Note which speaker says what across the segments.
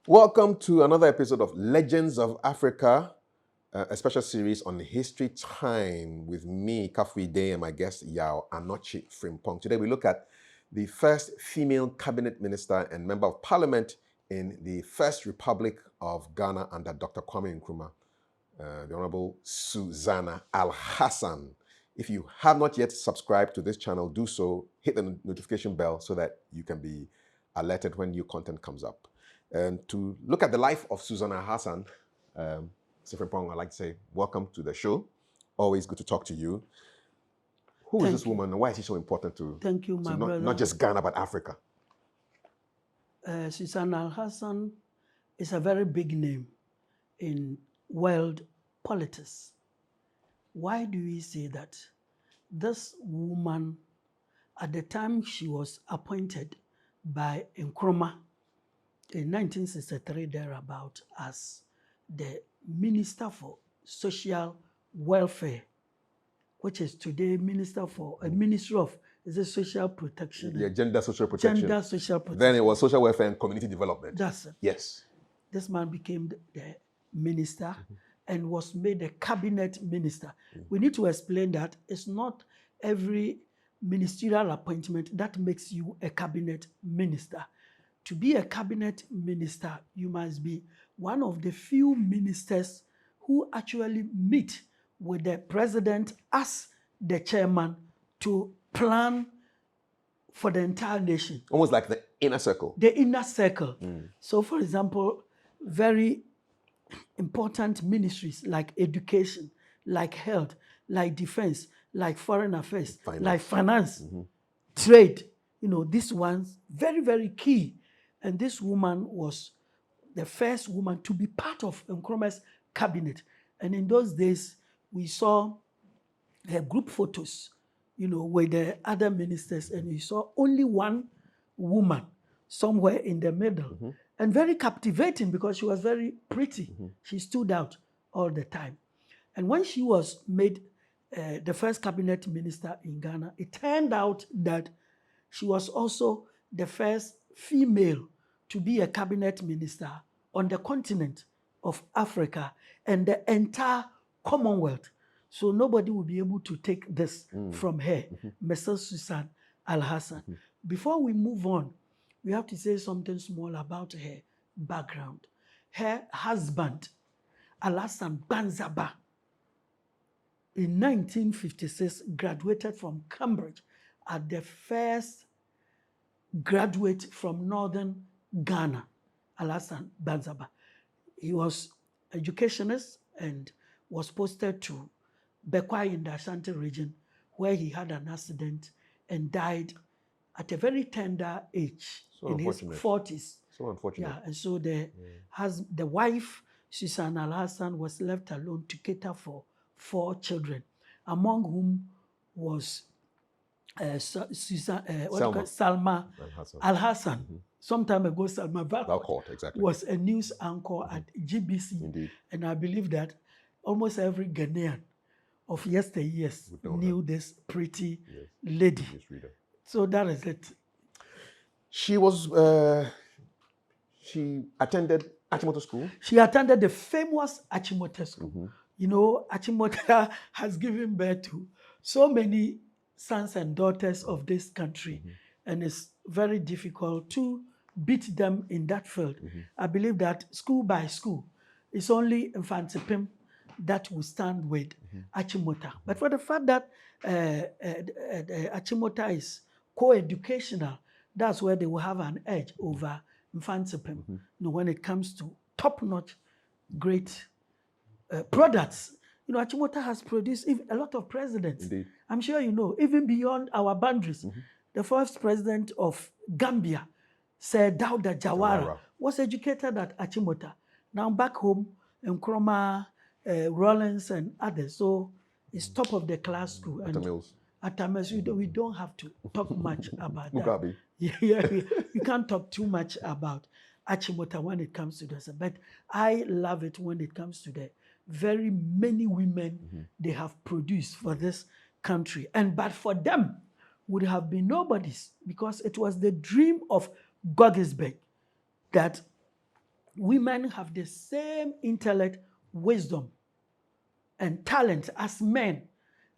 Speaker 1: Welcome to another episode of Legends of Africa, a special series on History Time with me, Kafui Day, and my guest, Yao Anochi Frimpong. Today we look at the first female cabinet minister and member of parliament in the First Republic of Ghana under Dr. Kwame Nkrumah, the Honorable Susanna Al-Hassan. If you have not yet subscribed to this channel, do so. Hit the notification bell so that you can be alerted when new content comes up. And to look at the life of Susanna Al-Hassan, Frimpong, I'd like to say, welcome to the show. Always good to talk to you. Who is this woman and why is she so important to,
Speaker 2: Thank you, my brother.
Speaker 1: Not just Ghana, but Africa?
Speaker 2: Susanna Al-Hassan is a very big name in world politics. Why do we say that? This woman, at the time she was appointed by Nkrumah in 1963 thereabout as the Minister for Social Welfare, which is today Ministry of Social Protection.
Speaker 1: Yeah, Gender Social Protection.
Speaker 2: Gender Social Protection.
Speaker 1: Then it was Social Welfare and Community Development.
Speaker 2: That's it.
Speaker 1: Yes.
Speaker 2: This man became the minister and was made a cabinet minister. We need to explain that it's not every ministerial appointment that makes you a cabinet minister. To be a cabinet minister, you must be one of the few ministers who actually meet with the president as the chairman to plan for the entire nation.
Speaker 1: Almost like the inner circle.
Speaker 2: The inner circle. So, for example, very important ministries like education, like health, like defense, like foreign affairs, like finance, trade, these ones, very, very key. And this woman was the first woman to be part of Nkrumah's cabinet. And in those days, we saw her group photos, with the other ministers, and we saw only one woman somewhere in the middle. And very captivating because she was very pretty. She stood out all the time. And when she was made the first cabinet minister in Ghana, it turned out that she was also the first female to be a cabinet minister on the continent of Africa and the entire Commonwealth. So nobody will be able to take this from her, Mrs. Susanna Al-Hassan. Before we move on, we have to say something small about her background. Her husband, Alassane Banzaba, in 1956, graduated from Cambridge as the first graduate from northern Ghana, Alassane Banzaba. He was educationist and was posted to Bekwai in the Ashanti region, where he had an accident and died at a very tender age, in his 40s.
Speaker 1: So unfortunate.
Speaker 2: Yeah, and so the wife, Susanna Al-Hassan, was left alone to cater for 4 children, among whom was Salma Al-Hassan. Some time ago, Salma
Speaker 1: exactly.
Speaker 2: was a news anchor at GBC.
Speaker 1: Indeed.
Speaker 2: And I believe that almost every Ghanaian of yesteryears knew this pretty lady. So that is it.
Speaker 1: She was, she attended Achimota School.
Speaker 2: She attended the famous Achimota School. Achimota has given birth to so many sons and daughters of this country, and it's very difficult to beat them in that field. I believe that school by school, it's only Infantipim that will stand with Achimota. But for the fact that Achimota is co-educational, that's where they will have an edge over Infantipim. When it comes to top-notch, great products. Achimota has produced a lot of presidents.
Speaker 1: Indeed.
Speaker 2: I'm sure you know, even beyond our boundaries. The first president of Gambia, Sir Dawda Jawara, was educated at Achimota. Now back home, Nkrumah, Rollins, and others. So it's top of the class school. At we don't have to talk much about that. You can't talk too much about Achimota when it comes to this. But I love it when it comes to the very many women they have produced for this country. But for them, would have been nobody's, because it was the dream of Guggisberg that women have the same intellect, wisdom, and talent as men.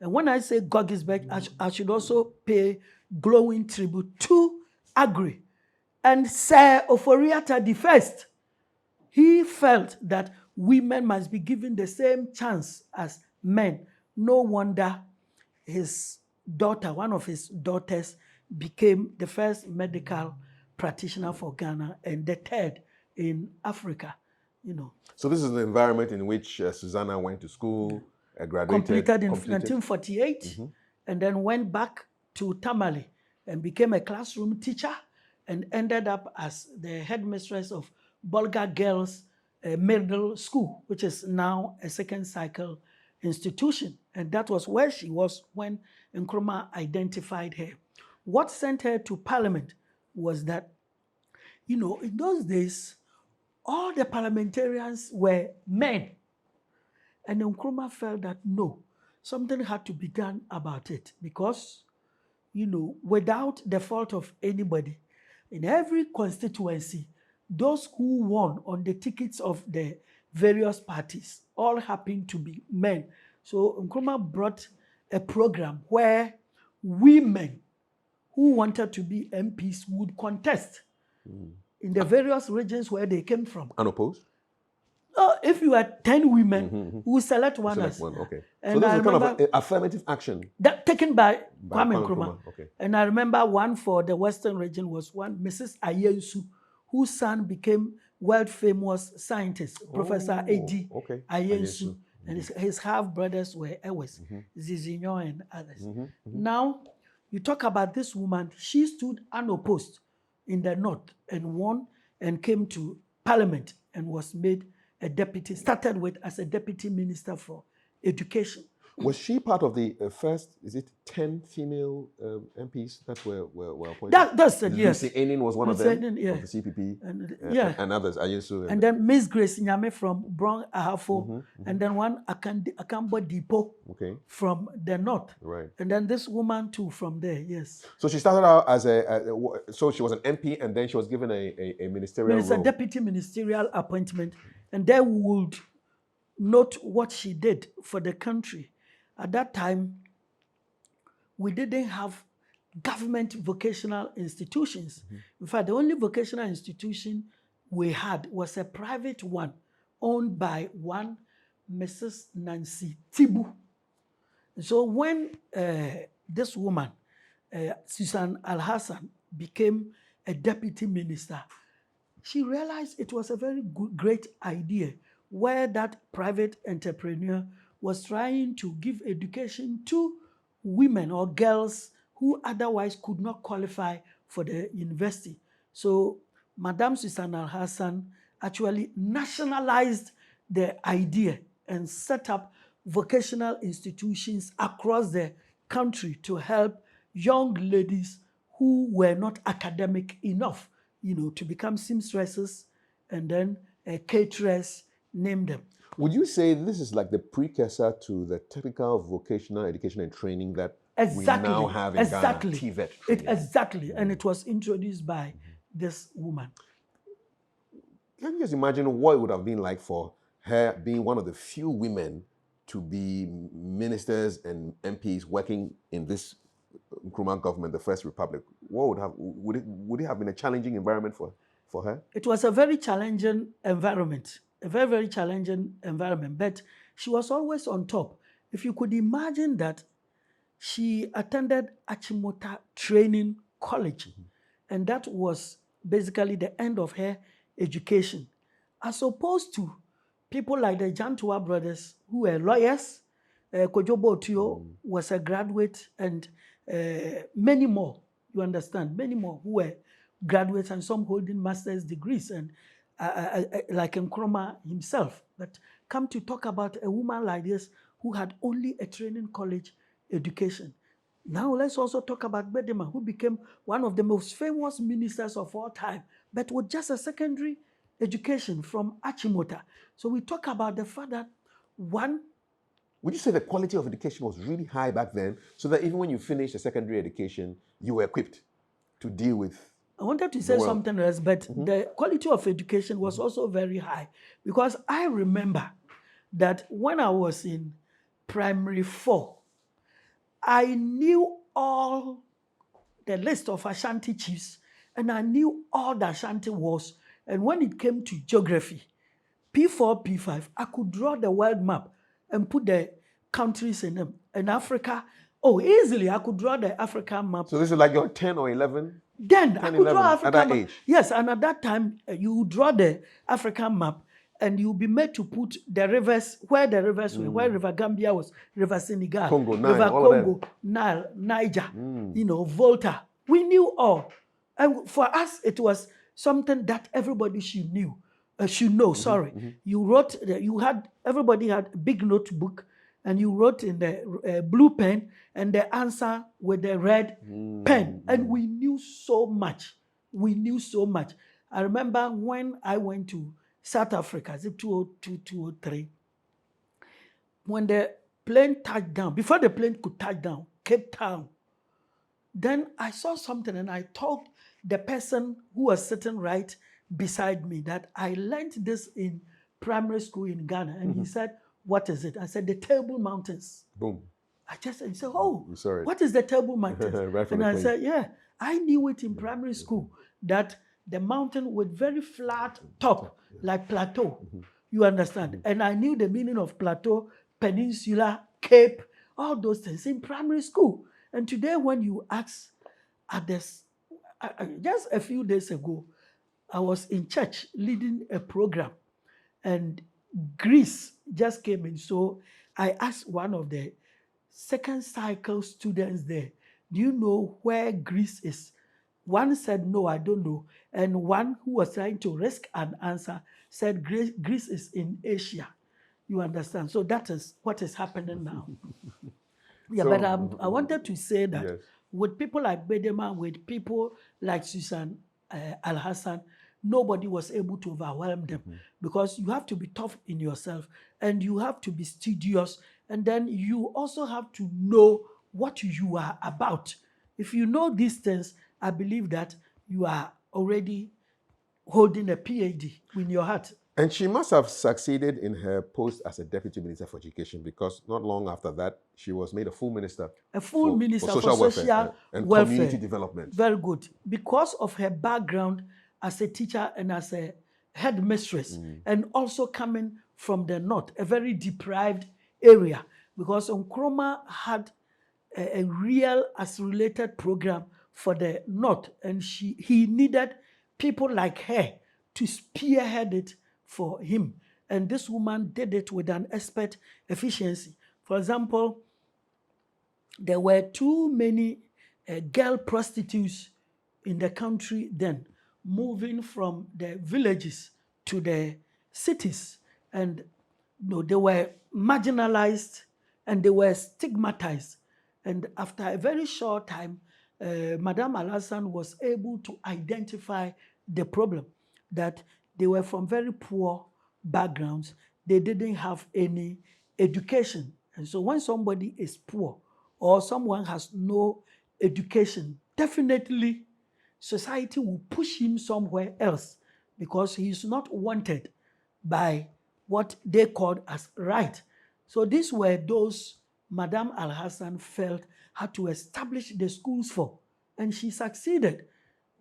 Speaker 2: And when I say God is back, I should also pay glowing tribute to Agri and Sir Oforiatta the First. He felt that women must be given the same chance as men. No wonder his daughter, one of his daughters, became the first medical practitioner for Ghana and the third in Africa.
Speaker 1: So this is the environment in which Susanna went to school, graduated.
Speaker 2: Completed in 1948, and then went back to Tamale and became a classroom teacher and ended up as the headmistress of Bolga Girls Middle School, which is now a second cycle institution. And that was where she was when Nkrumah identified her. What sent her to Parliament was that, in those days, all the parliamentarians were men. And Nkrumah felt that no, something had to be done about it because, without the fault of anybody, in every constituency, those who won on the tickets of the various parties all happened to be men. So Nkrumah brought a program where women who wanted to be MPs would contest in the various regions where they came from.
Speaker 1: Unopposed?
Speaker 2: If you had 10 women, we select one as.
Speaker 1: Okay.
Speaker 2: And
Speaker 1: so this is kind of an affirmative action.
Speaker 2: That taken by Kwame Nkrumah.
Speaker 1: Okay.
Speaker 2: And I remember one for the Western region was one Mrs. Ayensu, whose son became world famous scientist, Professor A.D. Ayensu. And his half brothers were Ewes, Zizinyo and others. Now, you talk about this woman, she stood unopposed in the north and won and came to Parliament and was made a deputy, started with as a deputy minister for education.
Speaker 1: Was she part of the first, 10 female MPs that were appointed?
Speaker 2: That's it, yes.
Speaker 1: Lucy Enin was one of them, of the CPP, and others, Ayensu.
Speaker 2: And then Miss Grace Nyame from Brong Ahafo, and then one Akambo Depot from the north.
Speaker 1: Right.
Speaker 2: And then this woman too from there, yes.
Speaker 1: So she started out as so she was an MP and then she was given a ministerial role.
Speaker 2: It's a deputy ministerial appointment. And they would note what she did for the country. At that time, we didn't have government vocational institutions. In fact, the only vocational institution we had was a private one owned by one Mrs. Nancy Tibu. So when this woman, Susanna Al-Hassan, became a deputy minister, she realized it was a very great idea where that private entrepreneur was trying to give education to women or girls who otherwise could not qualify for the university. So Madame Susanna Al-Hassan actually nationalized the idea and set up vocational institutions across the country to help young ladies who were not academic enough, to become seamstresses and then caterers, name them.
Speaker 1: Would you say this is like the precursor to the technical vocational education and training that we now have in Ghana, TVET training?
Speaker 2: Exactly, and it was introduced by this woman.
Speaker 1: Can you just imagine what it would have been like for her being one of the few women to be ministers and MPs working in this Nkrumah government, the First Republic? What would it have been a challenging environment for her?
Speaker 2: It was a very challenging environment. A very, very challenging environment, but she was always on top. If you could imagine that she attended Achimota Training College, and that was basically the end of her education, as opposed to people like the Jantua brothers who were lawyers. Kojobo Otuo was a graduate, and many more, you understand, many more who were graduates and some holding master's degrees, and like Nkrumah himself. But come to talk about a woman like this who had only a training college education. Now let's also talk about Bedema, who became one of the most famous ministers of all time, but with just a secondary education from Achimota. So we talk about the fact that one...
Speaker 1: Would you say the quality of education was really high back then, so that even when you finished a secondary education, you were equipped to deal with
Speaker 2: I wanted to say something else, but the quality of education was also very high, because I remember that when I was in primary 4, I knew all the list of Ashanti chiefs, and I knew all the Ashanti wars. And when it came to geography, P4, P5, I could draw the world map and put the countries in them. And Africa, easily I could draw the African map.
Speaker 1: So this is like your 10 or 11?
Speaker 2: Then
Speaker 1: 10,
Speaker 2: I could
Speaker 1: 11,
Speaker 2: draw African
Speaker 1: at that
Speaker 2: map.
Speaker 1: age?
Speaker 2: Yes, and at that time, you draw the African map, and you'll be made to put the rivers, where the rivers were, where River Gambia was, River Senegal,
Speaker 1: Congo, Nile,
Speaker 2: River
Speaker 1: all of them.
Speaker 2: Congo, Nile, Niger, Volta. We knew all. And for us, it was something that everybody should know. You wrote, everybody had a big notebook, and you wrote in the blue pen, and the answer with the red pen. And we knew so much. I remember when I went to South Africa, is it 202, 203? When the plane touched down, before the plane could touch down, Cape Town, then I saw something, and I told the person who was sitting right beside me that I learned this in primary school in Ghana. And he said, "What is it?" I said, "The Table Mountains."
Speaker 1: Boom.
Speaker 2: He said, "What is the Table Mountains?" And I said, "Yeah, I knew it in primary school, that the mountain with very flat top, like plateau. You understand? And I knew the meaning of plateau, peninsula, cape, all those things in primary school. And today when you ask at this, just a few days ago, I was in church leading a program, and Greece just came in. So I asked one of the second cycle students there, "Do you know where Greece is?" One said, "No, I don't know." And one who was trying to risk an answer said, Greece is in Asia. You understand? So that is what is happening now. But I wanted to say that with people like Bedema, with people like Susanna Al-Hassan, nobody was able to overwhelm them, because you have to be tough in yourself, and you have to be studious, and then you also have to know what you are about. If you know these things, I believe that you are already holding a PhD in your heart.
Speaker 1: And she must have succeeded in her post as a Deputy Minister for Education, because not long after that, she was made a full minister.
Speaker 2: For social welfare
Speaker 1: and community development.
Speaker 2: Very good. Because of her background as a teacher and as a headmistress, and also coming from the north, a very deprived area, because Nkrumah had a real as-related program for the north, and he needed people like her to spearhead it for him. And this woman did it with an expert efficiency. For example, there were too many girl prostitutes in the country then, moving from the villages to the cities. And they were marginalized, and they were stigmatized. And after a very short time, Madame Al-Hassan was able to identify the problem, that they were from very poor backgrounds. They didn't have any education. And so when somebody is poor, or someone has no education, definitely society will push him somewhere else, because he is not wanted by what they called as right. So these were those Madame Al-Hassan felt had to establish the schools for. And she succeeded,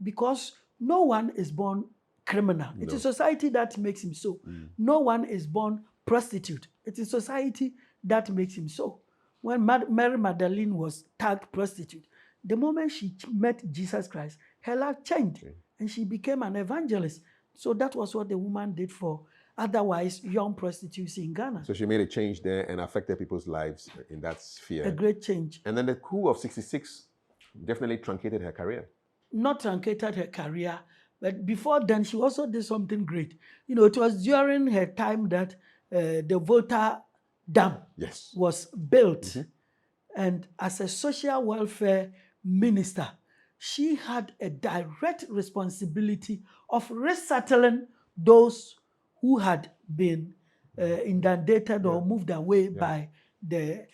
Speaker 2: because no one is born criminal. No. It is society that makes him so. No one is born prostitute. It is society that makes him so. When Mary Magdalene was tagged prostitute, the moment she met Jesus Christ, her life changed, and she became an evangelist. So that was what the woman did for otherwise young prostitutes in Ghana.
Speaker 1: So she made a change there and affected people's lives in that sphere.
Speaker 2: A great change.
Speaker 1: And then the coup of 66 definitely truncated her career.
Speaker 2: Not truncated her career, but before then she also did something great. It was during her time that the Volta Dam was built. And as a social welfare minister, she had a direct responsibility of resettling those who had been inundated or moved away by the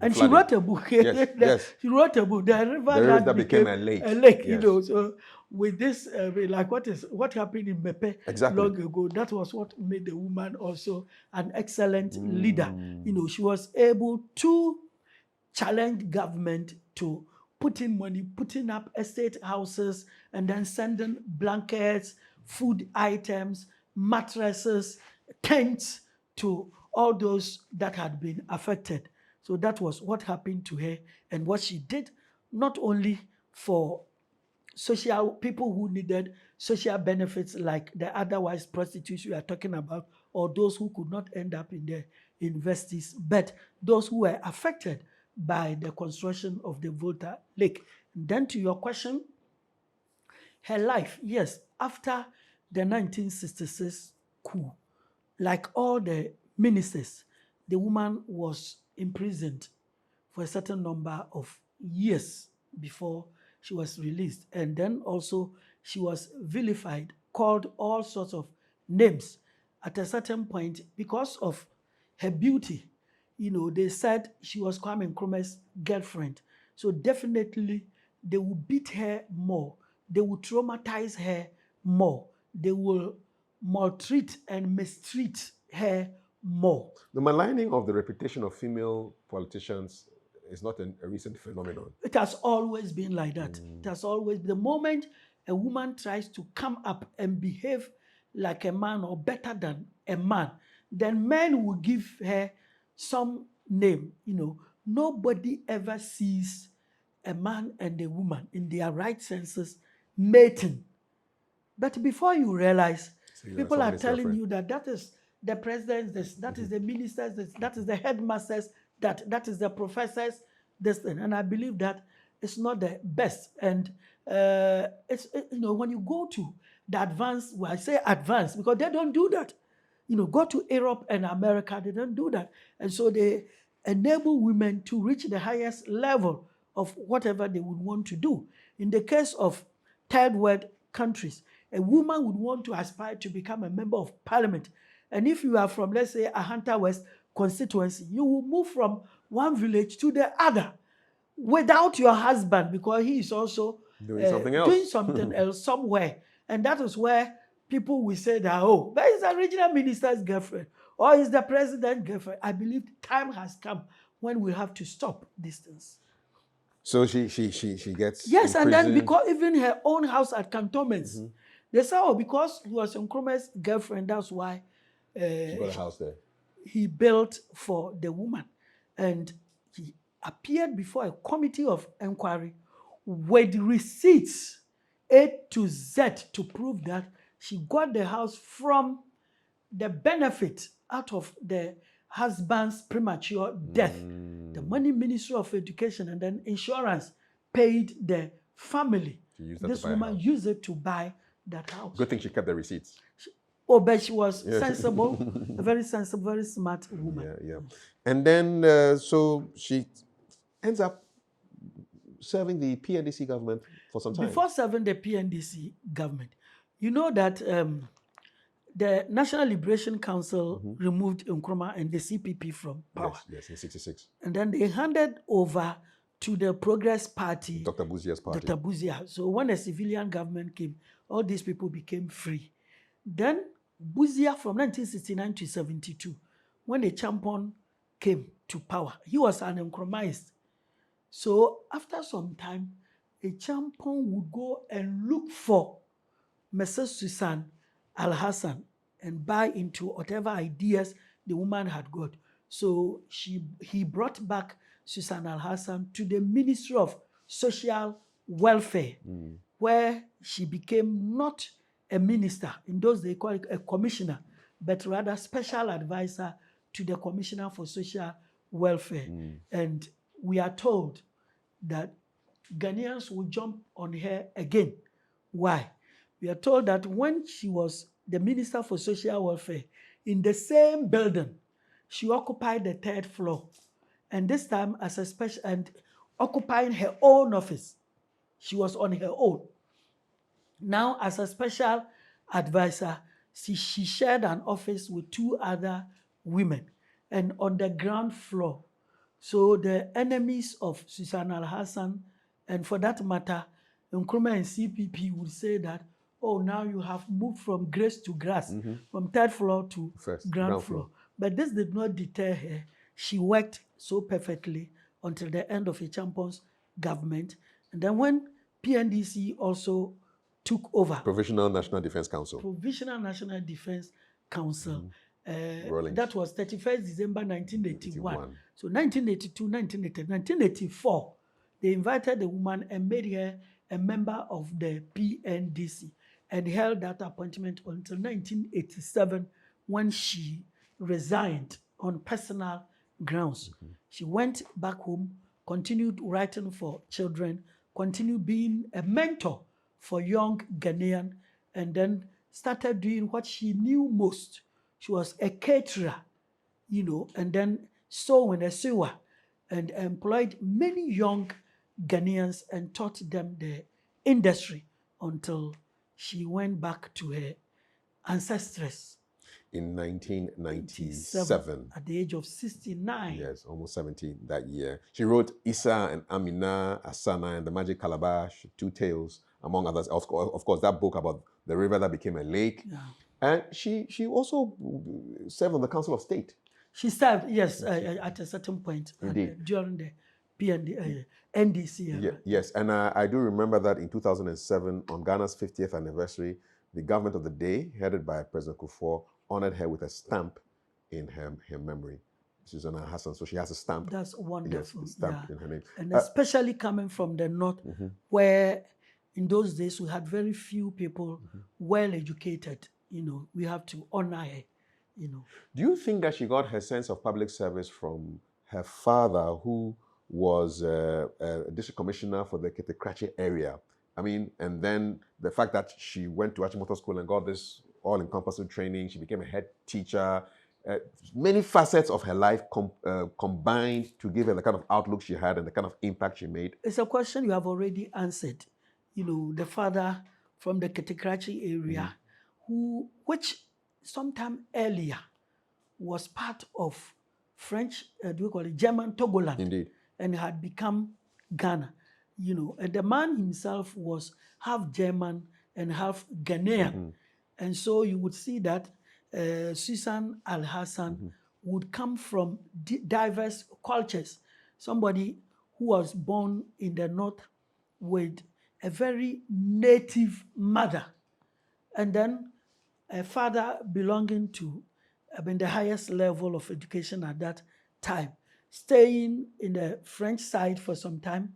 Speaker 2: And she
Speaker 1: flooding.
Speaker 2: wrote a book.
Speaker 1: Yes, yes.
Speaker 2: She wrote a book. The river
Speaker 1: The river
Speaker 2: that became a lake.
Speaker 1: Yes.
Speaker 2: You know, so with this, like what happened in Mepe
Speaker 1: Exactly.
Speaker 2: long ago, that was what made the woman also an excellent leader. You know, she was able to challenge government to put in money, putting up estate houses, and then sending blankets, food items, mattresses, tents to all those that had been affected. So that was what happened to her and what she did, not only for social people who needed social benefits like the otherwise prostitutes we are talking about, or those who could not end up in the universities, but those who were affected by the construction of the Volta Lake. And then to your question, her life, yes, after the 1966 coup, like all the ministers, the woman was imprisoned for a certain number of years before she was released. And then also she was vilified, called all sorts of names at a certain point because of her beauty. You know, they said she was Kwame Nkrumah's girlfriend. So definitely they will beat her more. They will traumatize her more. They will maltreat and mistreat her more.
Speaker 1: The maligning of the reputation of female politicians is not a recent phenomenon.
Speaker 2: It has always been like that. It has always, the moment a woman tries to come up and behave like a man or better than a man, then men will give her some name. You know, nobody ever sees a man and a woman in their right senses mating. But before you realize, people are telling you that is the president, that is the ministers, that is the headmasters, that is the professors, this thing. And I believe that it's not the best. And you know, when you go to the advanced, well, I say advanced because they don't do that. You know, go to Europe and America, they don't do that. And so they enable women to reach the highest level of whatever they would want to do. In the case of third world countries, a woman would want to aspire to become a member of parliament. And if you are from, let's say, a Hunter West constituency, you will move from one village to the other without your husband because he is also doing something else somewhere. And that is where people will say that, oh, but it's the regional minister's girlfriend or it's the president's girlfriend. I believe time has come when we have to stop these things.
Speaker 1: So she gets
Speaker 2: yes, imprisoned. And then because even her own house at cantonments, they say, oh, because he was Nkrumah's girlfriend, that's why
Speaker 1: she got a house there.
Speaker 2: He built for the woman. And he appeared before a committee of inquiry with receipts A to Z to prove that she got the house from the benefit out of the husband's premature death. The money Ministry of Education and then insurance paid the family. This woman used it to buy that house.
Speaker 1: Good thing she kept the receipts.
Speaker 2: But she was sensible, a very sensible, very smart woman.
Speaker 1: Yeah. And then, so she ends up serving the PNDC government for some time.
Speaker 2: Before serving the PNDC government, you know that the National Liberation Council removed Nkrumah and the CPP from power.
Speaker 1: Yes, in 1966.
Speaker 2: And then they handed over to the Progress Party.
Speaker 1: Dr. Buzia's party.
Speaker 2: Dr. Buzia. So when a civilian government came, all these people became free. Then Buzia from 1969 to 72, when the champion came to power, he was an Nkrumahist. So after some time, a champion would go and look for Mrs. Susanna Al-Hassan and buy into whatever ideas the woman had got. So he brought back Susanna Al-Hassan to the Ministry of Social Welfare, where she became not a minister. In those days, they call it a commissioner, but rather special advisor to the Commissioner for Social Welfare. And we are told that Ghanaians will jump on her again. Why? We are told that when she was the Minister for Social Welfare, in the same building, she occupied the third floor. And this time as a special, and occupying her own office. She was on her own. Now as a special advisor, she shared an office with two other women. And on the ground floor, So the enemies of Susanna Al-Hassan, and for that matter, Nkrumah and CPP would say that, oh, now you have moved from grace to grass, from third floor to ground floor. But this did not deter her. She worked so perfectly until the end of Echampon's government. And then when PNDC also took over.
Speaker 1: Provisional National Defense Council.
Speaker 2: Provisional National Defense Council. That was 31st December 1981. So 1982, 1980, 1984, they invited the woman and made her a member of the PNDC and held that appointment until 1987 when she resigned on personal grounds. She went back home, continued writing for children, continued being a mentor for young Ghanaian, and then started doing what she knew most. She was a caterer, and then sewing a sewer, and employed many young Ghanaians and taught them the industry until she went back to her ancestress.
Speaker 1: In 1997.
Speaker 2: At the age of 69.
Speaker 1: Yes, almost 70 that year. She wrote Issa and Amina, Asana, and the Magic Calabash, Two Tales, among others. Of course, that book about the river that became a lake.
Speaker 2: Yeah.
Speaker 1: And she also served on the Council of State.
Speaker 2: She served, yes, at a certain point.
Speaker 1: Indeed.
Speaker 2: During the NDC era.
Speaker 1: Yes, and I do remember that in 2007, on Ghana's 50th anniversary, the government of the day, headed by President Kufuor, honored her with a stamp in her memory. Susanna Al-Hassan, so she has a stamp.
Speaker 2: That's wonderful.
Speaker 1: Yes, stamp in her name.
Speaker 2: And especially coming from the north, where in those days we had very few people well educated. We have to honor her. Do
Speaker 1: you think that she got her sense of public service from her father, who was a district commissioner for the Ketekrachi area? I mean, and then the fact that she went to Achimota School and got this all-encompassing training, she became a head teacher. Many facets of her life combined to give her the kind of outlook she had and the kind of impact she made.
Speaker 2: It's a question you have already answered. The father from the Ketekrachi area, which sometime earlier was part of French, German Togoland.
Speaker 1: Indeed.
Speaker 2: And had become Ghana. And the man himself was half German and half Ghanaian. And so you would see that Susanna Al-Hassan would come from diverse cultures. Somebody who was born in the north with a very native mother, and then a father belonging to the highest level of education at that time, staying in the French side for some time,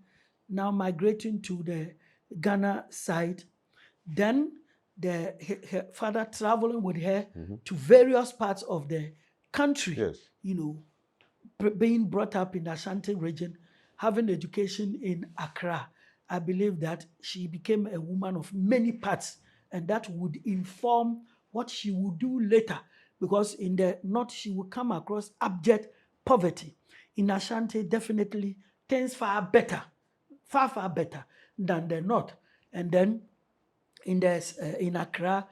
Speaker 2: now migrating to the Ghana side. Then her father traveling with her to various parts of the country,
Speaker 1: yes.
Speaker 2: Being brought up in the Ashanti region, having education in Accra. I believe that she became a woman of many parts, and that would inform what she would do later, because in the north she would come across abject poverty. In Ashanti, definitely things far better than the north. And then in Accra,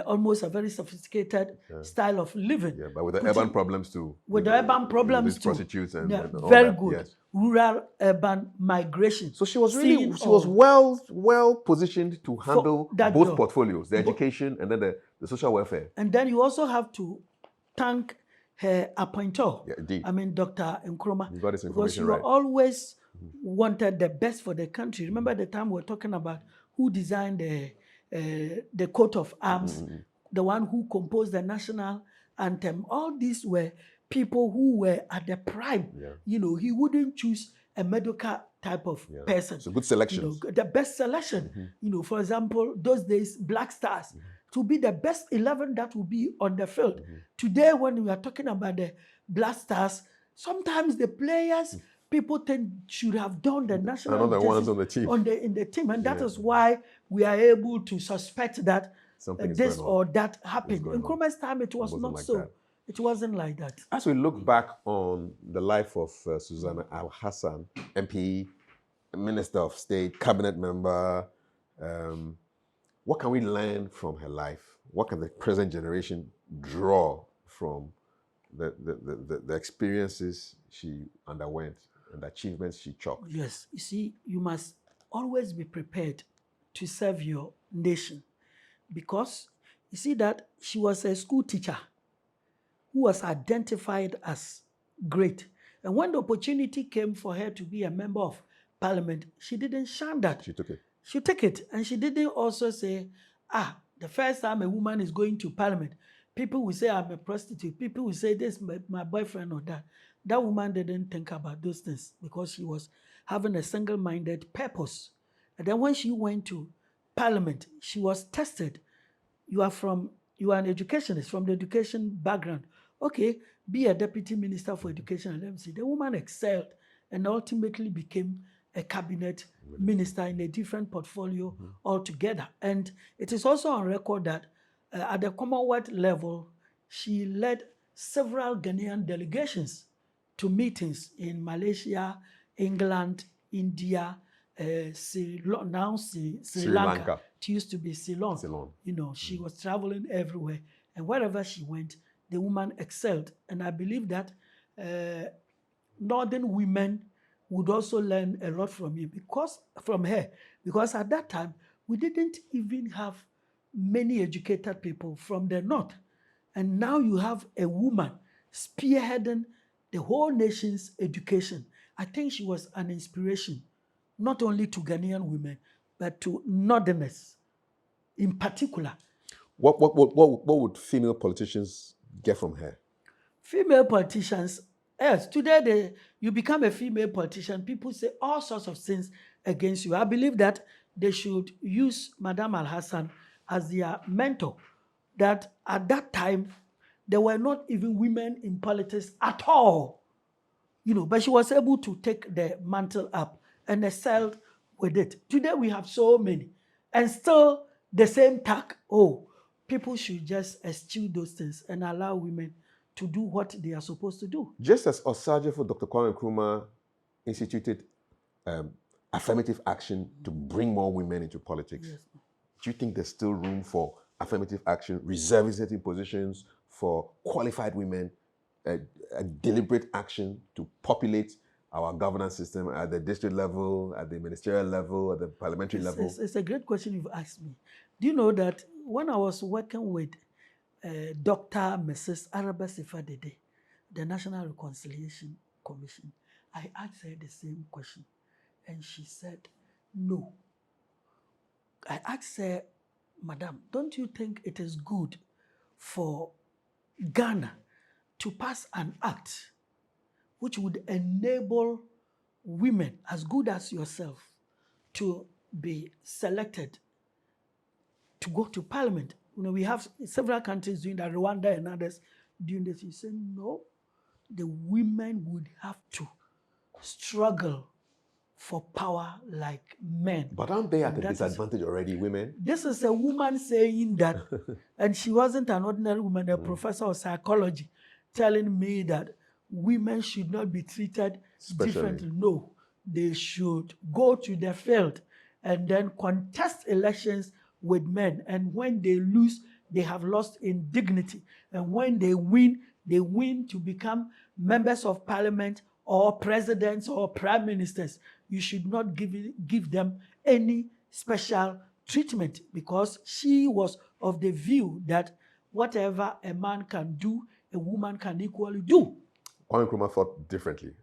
Speaker 2: almost a very sophisticated style of living.
Speaker 1: Yeah, but with the urban problems too.
Speaker 2: With the urban problems too.
Speaker 1: Prostitutes and all
Speaker 2: very
Speaker 1: that.
Speaker 2: good.
Speaker 1: Yes.
Speaker 2: Rural urban migration.
Speaker 1: So she was well positioned to handle both portfolios, the education and then the social welfare.
Speaker 2: And then you also have to thank her appointer.
Speaker 1: Yeah, indeed.
Speaker 2: Dr. Nkrumah.
Speaker 1: You got this information
Speaker 2: because you
Speaker 1: right.
Speaker 2: always wanted the best for the country. Remember the time we were talking about who designed the coat of arms, the one who composed the national anthem. All these were people who were at the prime.
Speaker 1: Yeah.
Speaker 2: He wouldn't choose a medical type of person.
Speaker 1: So good selection.
Speaker 2: The best selection. For example, those days, Black Stars, to be the best 11 that will be on the field. Today, when we are talking about the Black Stars, sometimes the players, people think should have done the national
Speaker 1: another ones on the team.
Speaker 2: In the team. And that is why we are able to suspect that this or that happened. In Nkrumah's time, it was not like so. That. It wasn't like that.
Speaker 1: As we look back on the life of Susanna Al-Hassan, MP, Minister of State, cabinet member, what can we learn from her life? What can the present generation draw from the experiences she underwent and the achievements she chalked.
Speaker 2: Yes, you see, you must always be prepared to serve your nation because you see that she was a school teacher who was identified as great. And when the opportunity came for her to be a member of parliament, she didn't shun that.
Speaker 1: She took it.
Speaker 2: She took it. And she didn't also say, the first time a woman is going to parliament, people will say I'm a prostitute. People will say this, my boyfriend or that. That woman didn't think about those things because she was having a single-minded purpose. And then when she went to parliament, she was tested. You are an educationist from the education background. Okay, be a deputy minister for education and MC. The woman excelled and ultimately became a cabinet minister in a different portfolio altogether. And it is also on record that at the Commonwealth level, she led several Ghanaian delegations to meetings in Malaysia, England, India, Sri Lanka. It used to be Ceylon. She was traveling everywhere. And wherever she went, the woman excelled. And I believe that northern women would also learn a lot from her. Because at that time, we didn't even have many educated people from the north. And now you have a woman spearheading the whole nation's education. I think she was an inspiration, not only to Ghanaian women, but to northerners in particular.
Speaker 1: What would female politicians get from her?
Speaker 2: Female politicians, yes, today you become a female politician, people say all sorts of things against you. I believe that they should use Madame Al-Hassan as their mentor, that at that time, there were not even women in politics at all, but she was able to take the mantle up and excelled with it. Today we have so many, and still the same tack. People should just eschew those things and allow women to do what they are supposed to do.
Speaker 1: Just as Osajefo Dr. Kwame Nkrumah instituted affirmative action to bring more women into politics,
Speaker 2: Yes.
Speaker 1: Do you think there's still room for affirmative action, reservist positions for qualified women, a deliberate action to populate our governance system at the district level, at the ministerial level, at the parliamentary level?
Speaker 2: It's a great question you've asked me. Do you know that when I was working with Dr. Mrs. Araba Sifadede, the National Reconciliation Commission, I asked her the same question, and she said, no. I asked her, Madam, don't you think it is good for Ghana to pass an act which would enable women as good as yourself to be selected to go to parliament? We have several countries doing that, Rwanda and others doing this. You say, no, the women would have to struggle for power like men.
Speaker 1: But aren't they at a disadvantage already, women?
Speaker 2: This is a woman saying that, and she wasn't an ordinary woman, a professor of psychology, telling me that women should not be treated differently. No, they should go to the field and then contest elections with men. And when they lose, they have lost in dignity. And when they win to become members of parliament or presidents or prime ministers. You should not give them any special treatment, because she was of the view that whatever a man can do, a woman can equally do.
Speaker 1: Kwame Nkrumah thought differently,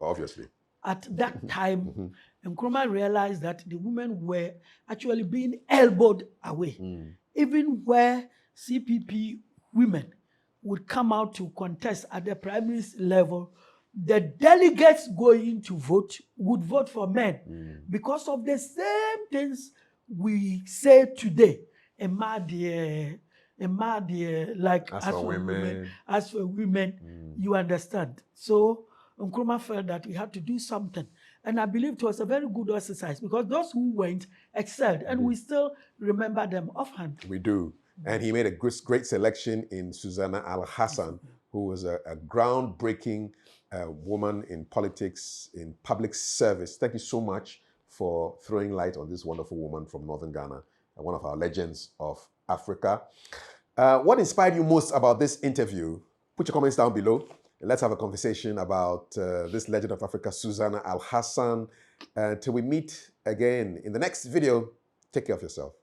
Speaker 1: obviously.
Speaker 2: At that time, Nkrumah realized that the women were actually being elbowed away. Even where CPP women would come out to contest at the primary level, the delegates going to vote would vote for men because of the same things we say today. Like as for women, you understand. So Nkrumah felt that we had to do something. And I believe it was a very good exercise, because those who went excelled, and we still remember them offhand.
Speaker 1: We do. And he made a great selection in Susanna Al-Hassan, who was a groundbreaking woman in politics, in public service. Thank you so much for throwing light on this wonderful woman from Northern Ghana, one of our legends of Africa. What inspired you most about this interview? Put your comments down below. And let's have a conversation about this legend of Africa, Susanna Al-Hassan. Till we meet again in the next video, take care of yourself.